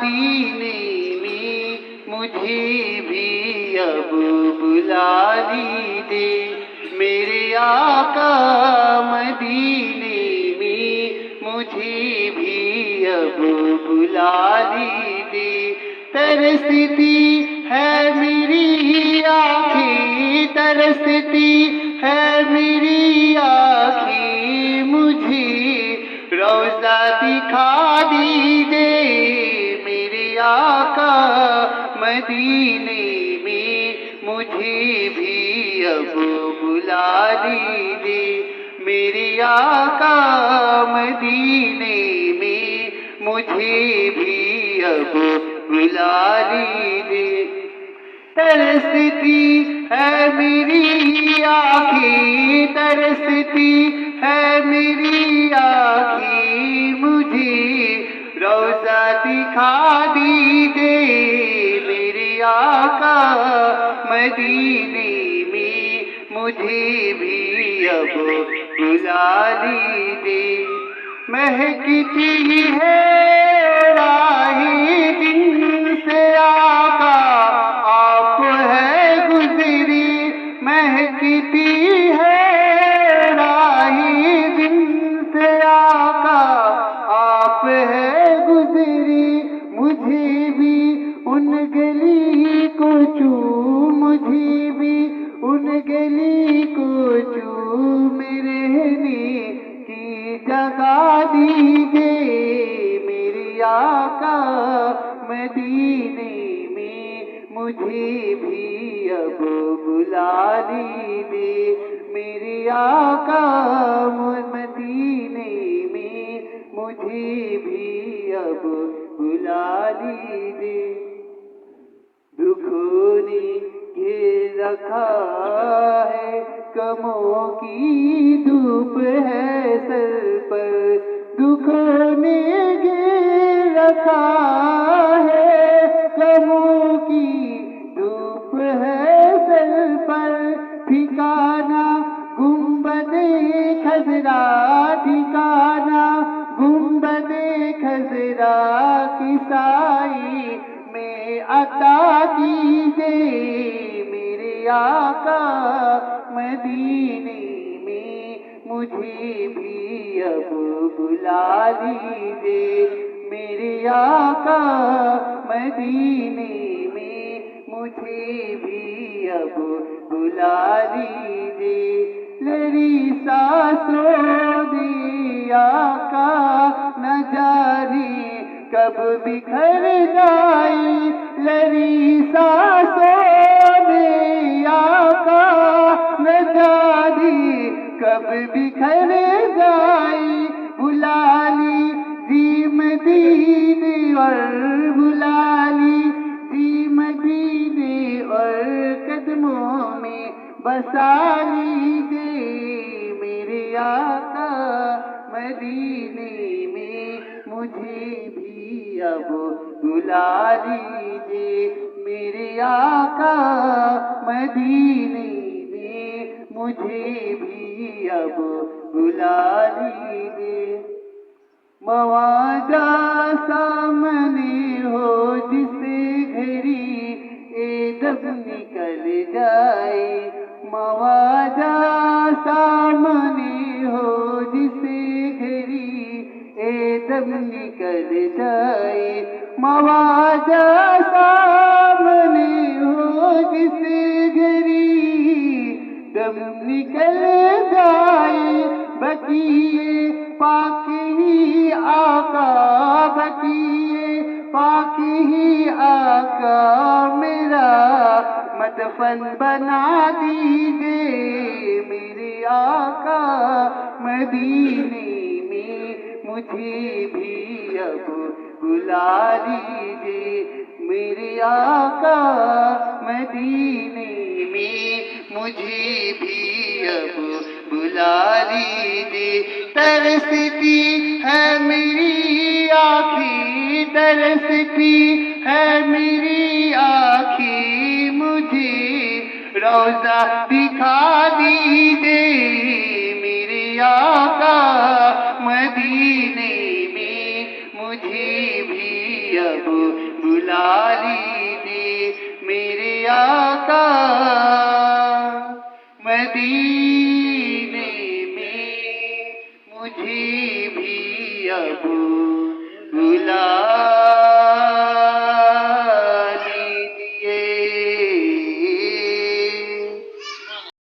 مدینے میں مجھے بھی اب بلا لیجیے میرے آقا مدینے میں مجھے بھی اب بلا لیجیے ترستی ہے میری آنکھیں ترستی ہے میری آنکھیں مجھے روضہ دکھا دیجیے میرے آقا مدینے میں مجھے بھی اب بلا لیجیے میرے آقا مدینے میں مجھے بھی اب بلا لیجیے ترستی ہے میری آنکھیں ترستی ہے میری آنکھیں مجھے روضہ دکھا دیجیے میرے آقا مدینے میں مجھے بھی اب بلا لیجیے مہکتی ہے راہیں جن سے آقا آپ ہے گزری مہکتی ہے راہیں جن سے آقا آپ ہے گزری مجھے بھی ان گلی کو چوم مجھے بھی ان گلی کو چوم رہنے کی جگہ دیجیے میرے آقا مدینے میں مجھے بھی اب بلا لیجیے میرے آقا مدینے میں مجھے بھی اب بلا لیجیے دکھوں نے گھیر رکھا ہے غموں کی دھوپ ہے سر پر دکھوں نے گھیر رکھا ہے غموں کی دھوپ ہے سر پر ٹھکانہ گنبد خضرا ٹھکانہ گنبد خضرا کی سائی میں عطا کیجیے میرے آقا مدینے میں مجھے بھی اب بلا لیجیے میرے آقا مدینے میں مجھے بھی اب بلا لیجیے لری سانسوں دی آقا نہ جانے کب بکھر جائی لری سانسوں دی آقا نہ جانے کب بکھر جائی بلا لی مدینے اور بلا لی مدینے اور قدموں میں بسا لیجیے میرے آقا مدینے میں مجھے بھی اب بلا لیجیے میرے آقا مدینے میں مجھے بھی اب بلا لیجیے مواجہ سامنے ہو جسے گھری اے دب نکل جائے مواجہ سامنے ہو جسے گھری اے دب نکل جائے مواجہ سامنے ہو جسے گھری دم نکل جائے بقیے پاک ہی آقا بقیے پاک ہی آقا میرا مدفن بنا دیجیے میرے آقا مدینے میں مجھے بھی اب بلا لیجیے میرے آقا مدینے میں مجھے بھی اب بلا لیجیے ترستی ہے میری آنکھیں ترستی ہے میری آنکھیں مجھے روضہ دکھا دیجیے میرے آقا مدینے میں مجھے بھی اب بلا لیجیے میرے آقا مدینے میں مجھے بھی اب بلا